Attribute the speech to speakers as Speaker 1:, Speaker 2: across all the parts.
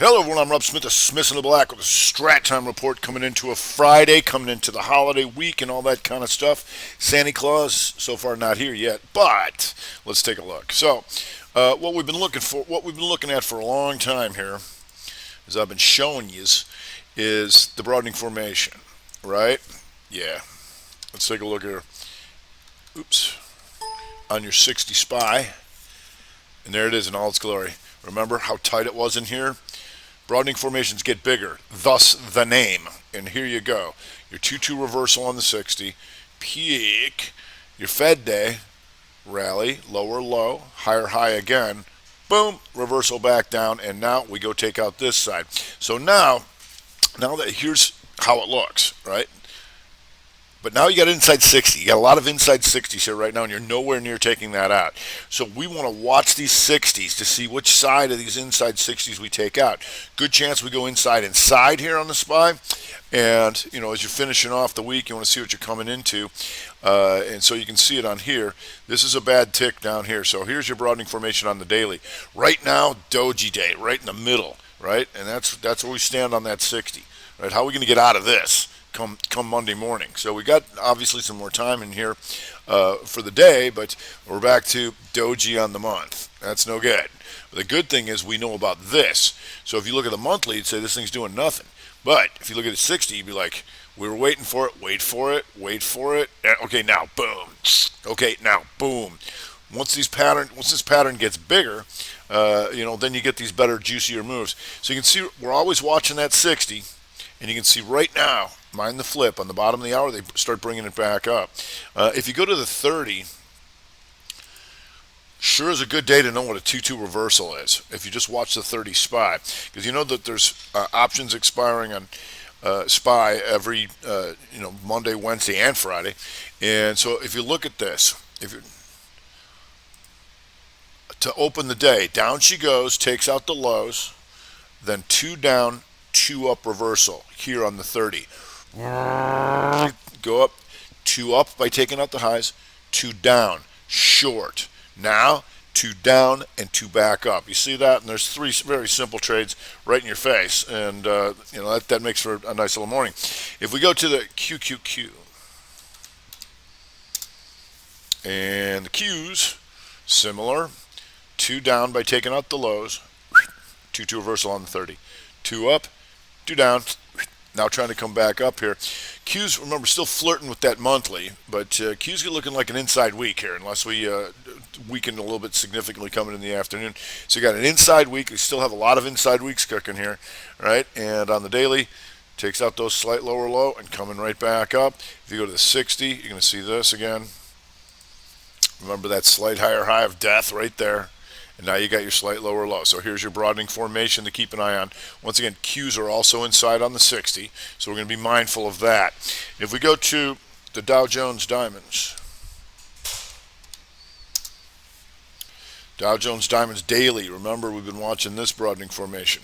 Speaker 1: Hello everyone, I'm Rob Smith of Smith in the Black with a Strat Time report coming into a Friday, coming into the holiday week and all that kind of stuff. Santa Claus, so far not here yet, but let's take a look. What we've been looking at for a long time here, as I've been showing you, is the broadening formation, right? Yeah. Let's take a look here. Oops. On your 60 SPY, and there it is in all its glory. Remember how tight it was in here? Broadening formations get bigger, thus the name. And here you go. Your 2-2 reversal on the 60, peak, your Fed day, rally, lower low, higher high again, boom, reversal back down, and now we go take out this side. So now that here's how it looks, right? But now you got inside 60. You got a lot of inside 60s here right now, and you're nowhere near taking that out. So we want to watch these 60s to see which side of these inside 60s we take out. Good chance we go inside here on the SPY. And, as you're finishing off the week, you want to see what you're coming into. And so you can see it on here. This is a bad tick down here. So here's your broadening formation on the daily. Right now, doji day, right in the middle, right? And that's where we stand on that 60, right? How are we going to get out of this? Come Monday morning. So we got obviously some more time in here for the day, but we're back to doji on the month. That's no good. But the good thing is we know about this. So if you look at the monthly, you'd say this thing's doing nothing. But if you look at the 60, you'd be like, we were waiting for it, wait for it. Okay, now boom. Okay, now boom. Once this pattern gets bigger, then you get these better, juicier moves. So you can see we're always watching that 60. And you can see right now, mind the flip, on the bottom of the hour, they start bringing it back up. If you go to the 30, sure is a good day to know what a 2-2 reversal is, if you just watch the 30 SPY. Because you know that there's options expiring on SPY every Monday, Wednesday, and Friday. And so if you look at this, to open the day, down she goes, takes out the lows, then 2 down, 2 up reversal here on the 30. Go up, 2 up by taking out the highs, 2 down, short. Now 2 down and 2 back up. You see that? And there's 3 very simple trades right in your face, and that makes for a nice little morning. If we go to the QQQ, and the Qs, similar, 2 down by taking out the lows, 2-2 reversal on the 30, 2 up, 2 down, now trying to come back up here. Q's, remember, still flirting with that monthly, but Q's looking like an inside week here, unless we weaken a little bit significantly coming in the afternoon. So you got an inside week. We still have a lot of inside weeks cooking here, right? And on the daily, takes out those slight lower low and coming right back up. If you go to the 60, you're going to see this again. Remember that slight higher high of death right there. And now you got your slight lower low. So here's your broadening formation to keep an eye on. Once again, Qs are also inside on the 60, so we're going to be mindful of that. If we go to the Dow Jones Diamonds, Dow Jones Diamonds daily, remember we've been watching this broadening formation,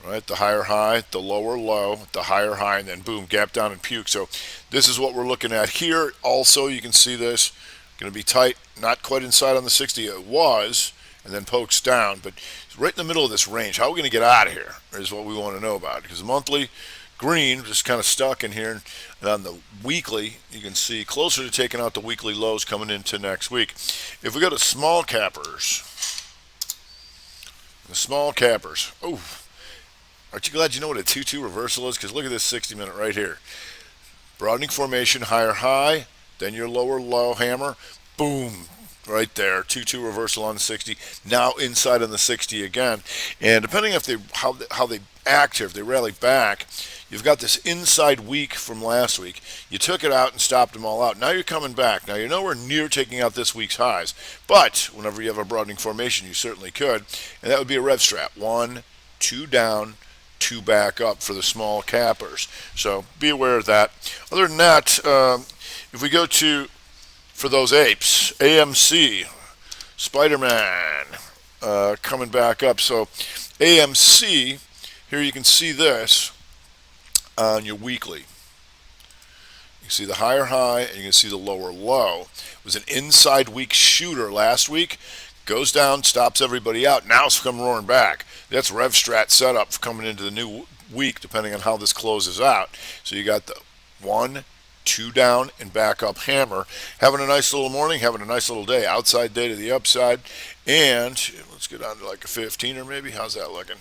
Speaker 1: right? The higher high, the lower low, the higher high, and then boom, gap down and puke. So this is what we're looking at here. Also, you can see this, going to be tight, not quite inside on the 60. It was, and then pokes down, but right in the middle of this range. How are we going to get out of here is what we want to know about, because the monthly green just kind of stuck in here, and on the weekly you can see closer to taking out the weekly lows coming into next week. If we go to small cappers, oh, aren't you glad you know what a 2-2 reversal is? Because look at this 60-minute right here. Broadening formation, higher high, then your lower low hammer, boom, right there, 2-2 reversal on the 60. Now inside on the 60 again. And depending if how they act here, if they rally back, you've got this inside week from last week. You took it out and stopped them all out. Now you're coming back. Now you're nowhere near taking out this week's highs, but whenever you have a broadening formation, you certainly could. And that would be a rev strat. 1, 2 down, 2 back up for the small cappers. So be aware of that. Other than that, if we go to, for those apes, Amc Spider-Man coming back up. So AMC, here you can see this on your weekly. You can see the higher high and you can see the lower low. It was an inside week shooter last week. goes down, stops everybody out. Now it's come roaring back. That's RevStrat setup for coming into the new week, depending on how this closes out. So you got the 1, 2 down and back up hammer. Having a nice little morning, having a nice little day. Outside day to the upside. And let's get on to like a 15 or maybe. How's that looking?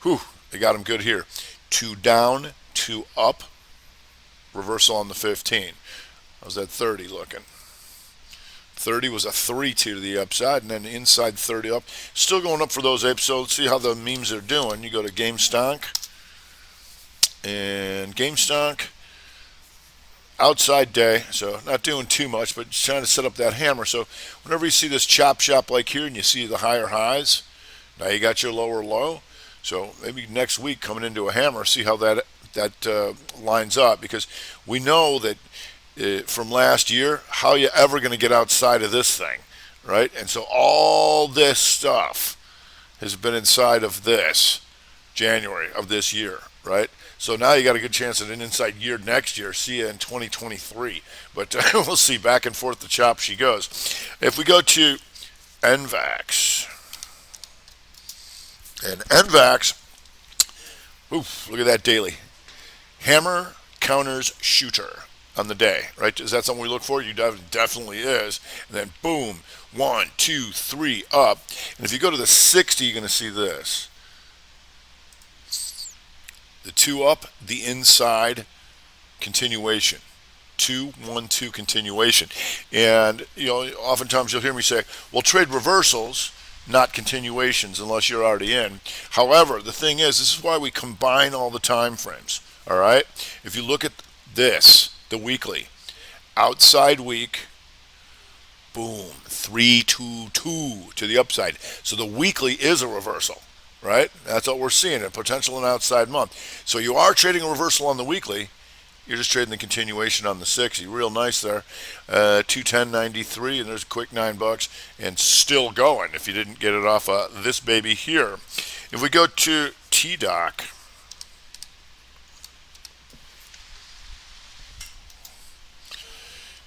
Speaker 1: Whew, they got them good here. 2 down, 2 up. Reversal on the 15. How's that 30 looking? 30 was a 3-2 to the upside, and then inside 30 up. Still going up for those apes, so let's see how the memes are doing. You go to GameStonk, and GameStonk, outside day, so not doing too much, but just trying to set up that hammer. So whenever you see this chop shop like here, and you see the higher highs, now you got your lower low. So maybe next week coming into a hammer, see how that lines up, because we know that from last year, how are you ever going to get outside of this thing, right? And so all this stuff has been inside of this January of this year, right? So now you got a good chance at an inside year next year. See you in 2023. But we'll see. Back and forth the chop she goes. If we go to Nvax, and Nvax, oof, look at that daily. Hammer counters shooter on the day, right? Is that something we look for? You definitely is. And then boom, 1, 2, 3 up. And if you go to the 60, you're going to see this. The 2 up, the inside continuation. 2, 1, 2 continuation. And oftentimes you'll hear me say, well, trade reversals, not continuations, unless you're already in. However, the thing is, this is why we combine all the time frames. All right? If you look at this, the weekly, outside week, boom, 3, 2, 2 to the upside. So the weekly is a reversal, right? That's what we're seeing, a potential and outside month. So you are trading a reversal on the weekly. You're just trading the continuation on the 60. Real nice there. 210.93, and there's a quick $9, and still going if you didn't get it off this baby here. If we go to T-Doc,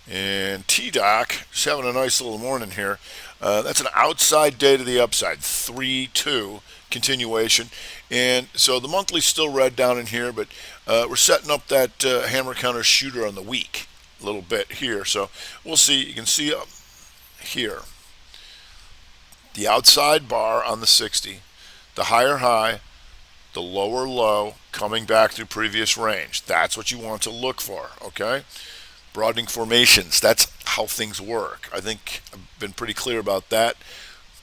Speaker 1: and T-Doc just having a nice little morning here. That's an outside day to the upside, 3-2 continuation. And so the monthly's still red down in here, but we're setting up that hammer counter shooter on the week a little bit here. So we'll see. You can see up here the outside bar on the 60, the higher high, the lower low coming back through previous range. That's what you want to look for, okay? Broadening formations, that's how things work. I think I've been pretty clear about that.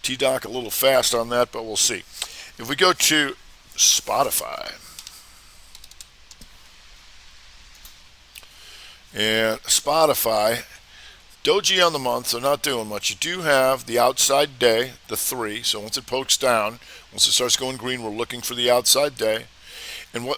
Speaker 1: T-Doc a little fast on that, but we'll see. If we go to Spotify, and Spotify, doji on the month, so not doing much. You do have the outside day, the 3, so once it pokes down, once it starts going green, we're looking for the outside day. And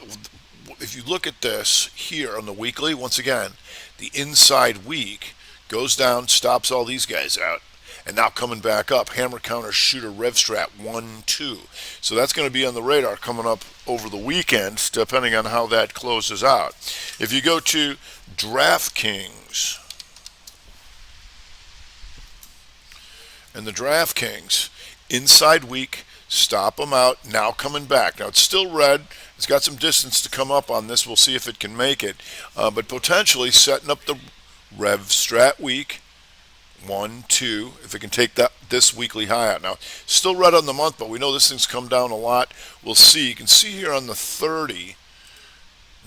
Speaker 1: if you look at this here on the weekly, once again, the inside week goes down, stops all these guys out, and now coming back up, hammer counter shooter RevStrat 1-2. So that's going to be on the radar coming up over the weekend, depending on how that closes out. If you go to DraftKings, and the DraftKings inside week, stop them out, now coming back. Now it's still red. It's got some distance to come up on this. We'll see if it can make it. But potentially setting up the RevStrat week, 1-2, if it can take this weekly high out. Now, still red on the month, but we know this thing's come down a lot. We'll see. You can see here on the 30,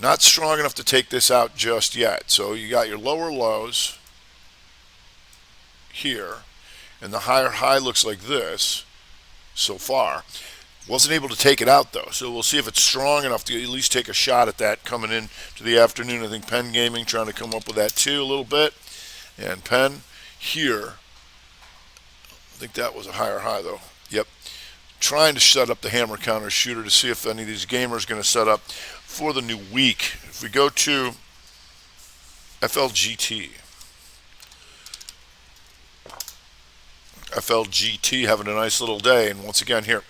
Speaker 1: not strong enough to take this out just yet. So you got your lower lows here, and the higher high looks like this so far. Wasn't able to take it out though, so we'll see if it's strong enough to at least take a shot at that coming in to the afternoon. I think Penn Gaming trying to come up with that too a little bit. And Penn here, I think that was a higher high though. Yep. Trying to set up the hammer counter shooter to see if any of these gamers are going to set up for the new week. If we go to FLGT. FLGT having a nice little day, and once again here,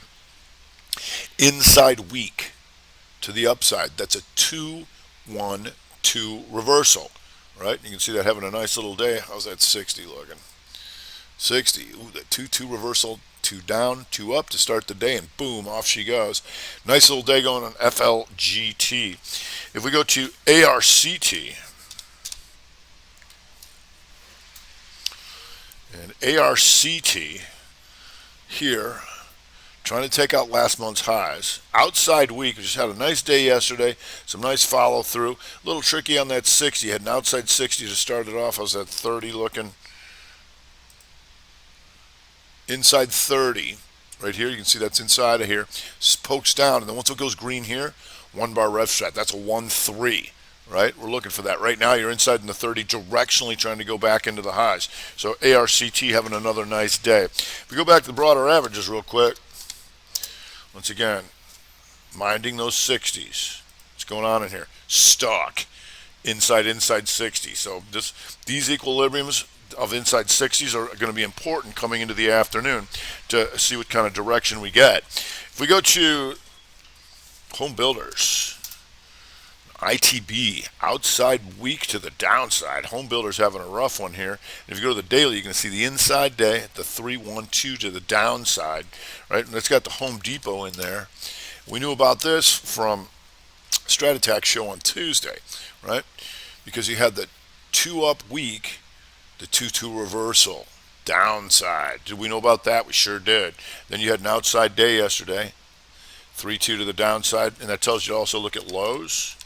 Speaker 1: inside week to the upside. That's a 2-1-2 reversal, right? You can see that having a nice little day. How's that 60 looking? 60. Ooh, that 2-2 reversal 2 down, 2 up to start the day, and boom, off she goes. Nice little day going on FLGT. If we go to ARCT, and ARCT here, trying to take out last month's highs. Outside week, we just had a nice day yesterday, some nice follow through. A little tricky on that 60. Had an outside 60 to start it off. I was at 30 looking. Inside 30, right here, you can see that's inside of here. Pokes down, and then once it goes green here, 1 bar rev strat. That's a 1-3. Right? We're looking for that. Right now, you're inside in the 30, directionally trying to go back into the highs. So ARCT having another nice day. If we go back to the broader averages real quick, once again, minding those 60s. What's going on in here? Stock. Inside 60. So these equilibriums of inside 60s are going to be important coming into the afternoon to see what kind of direction we get. If we go to home builders, ITB, outside weak to the downside. Home builders having a rough one here. And if you go to the daily, you can see the inside day at the 312 to the downside, right? And it's got the Home Depot in there. We knew about this from Strat Attack show on Tuesday, right? Because you had the 2 up week, the 2-2 reversal, downside. Did we know about that? We sure did. Then you had an outside day yesterday, 3-2 to the downside, and that tells you to also look at lows.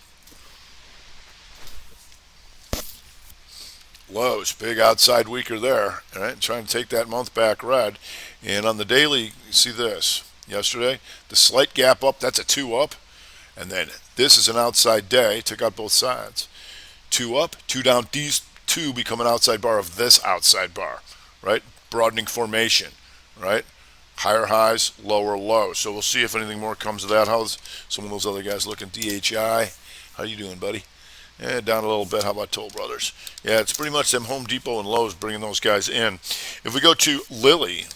Speaker 1: Lows, big outside weaker there, all right? Trying to take that month back red. And on the daily, you see this. Yesterday, the slight gap up, that's a 2 up. And then this is an outside day, took out both sides. 2 up, 2 down, these 2 become an outside bar of this outside bar, right? Broadening formation, right? Higher highs, lower lows. So we'll see if anything more comes of that. How's some of those other guys looking? DHI, how you doing, buddy? Yeah, down a little bit. How about Toll Brothers? Yeah, it's pretty much them Home Depot and Lowe's bringing those guys in. If we go to Lilly,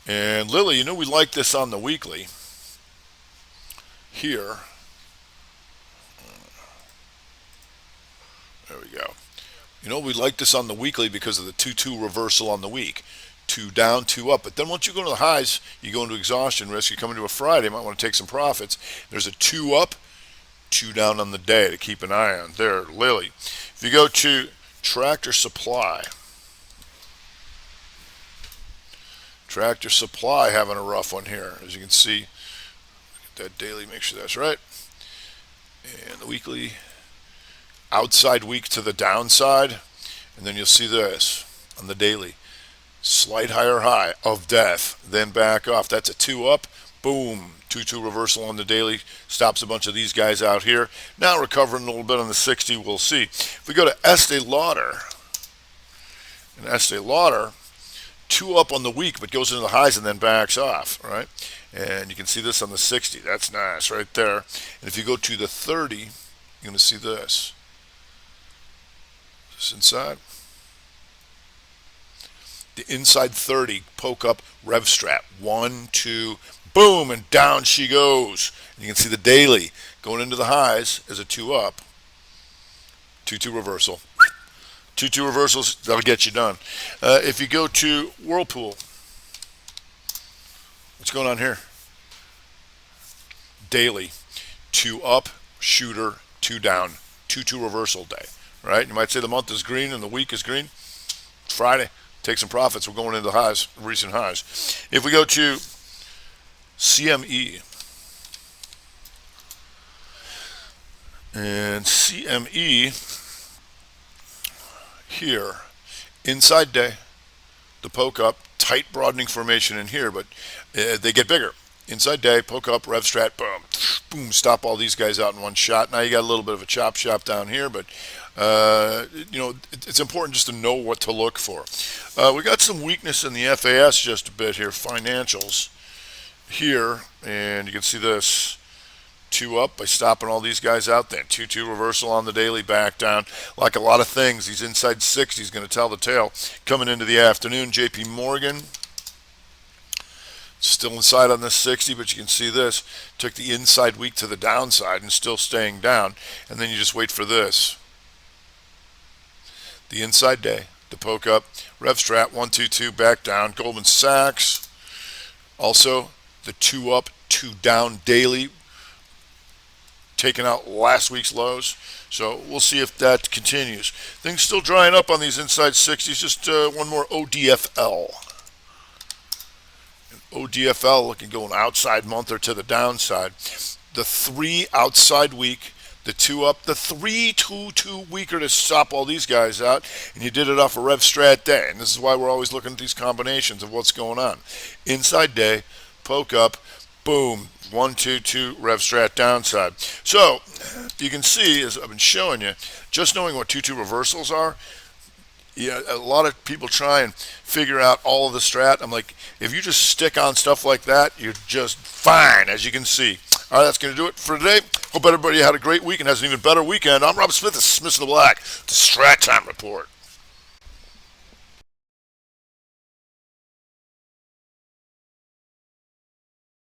Speaker 1: and Lilly, you know we like this on the weekly. Here, there we go. You know we like this on the weekly because of the 2-2 reversal on the week. 2 down, 2 up. But then once you go to the highs, you go into exhaustion risk. You come into a Friday, you might want to take some profits. There's a 2 up, 2 down on the day to keep an eye on. There, Lilly. If you go to Tractor Supply, Tractor Supply having a rough one here. As you can see, get that daily, make sure that's right. And the weekly, outside week to the downside. And then you'll see this on the daily. Slight higher high of death, then back off. That's a 2 up. Boom. 2-2 reversal on the daily. Stops a bunch of these guys out here. Now recovering a little bit on the 60. We'll see. If we go to Estee Lauder, and Estee Lauder, 2 up on the week, but goes into the highs and then backs off, right? And you can see this on the 60. That's nice right there. And if you go to the 30, you're going to see this. This inside. The inside 30 poke up rev strap. 1, 2, boom, and down she goes. And you can see the daily going into the highs as a 2 up. 2-2 reversal. 2-2 reversals, that'll get you done. If you go to Whirlpool, what's going on here? Daily, 2 up, shooter, 2 down, 2-2 reversal day. Right? You might say the month is green and the week is green. It's Friday. Take some profits. We're going into the highs, recent highs. If we go to CME, and CME here, inside day, the poke up, tight broadening formation in here, but they get bigger. Inside day, poke up, rev strat, boom, boom, stop all these guys out in one shot. Now you got a little bit of a chop shop down here, but it's important just to know what to look for. We got some weakness in the FAS just a bit here, financials here, and you can see this 2 up by stopping all these guys out there. 2-2 reversal on the daily, back down. Like a lot of things, he's inside 60. He's going to tell the tale coming into the afternoon. JP Morgan still inside on this 60, but you can see this. Took the inside week to the downside and still staying down. And then you just wait for this. The inside day, the poke up. Rev Strat 122 back down. Goldman Sachs also the 2 up, 2 down daily, taking out last week's lows. So we'll see if that continues. Things still drying up on these inside 60s. Just one more ODFL. ODFL looking going outside month or to the downside. The 3 outside week, the 2 up, the 3-2 weaker to stop all these guys out, and you did it off a Rev Strat day. And this is why we're always looking at these combinations of what's going on. Inside day, poke up, boom, 1-2 Rev Strat downside. So you can see, as I've been showing you, just knowing what 2-2 reversals are. Yeah, a lot of people try and figure out all of the strat. I'm like, if you just stick on stuff like that, you're just fine, as you can see. All right, that's going to do it for today. Hope everybody had a great week and has an even better weekend. I'm Rob Smith. This is Smith in the Black, the Strat Time Report.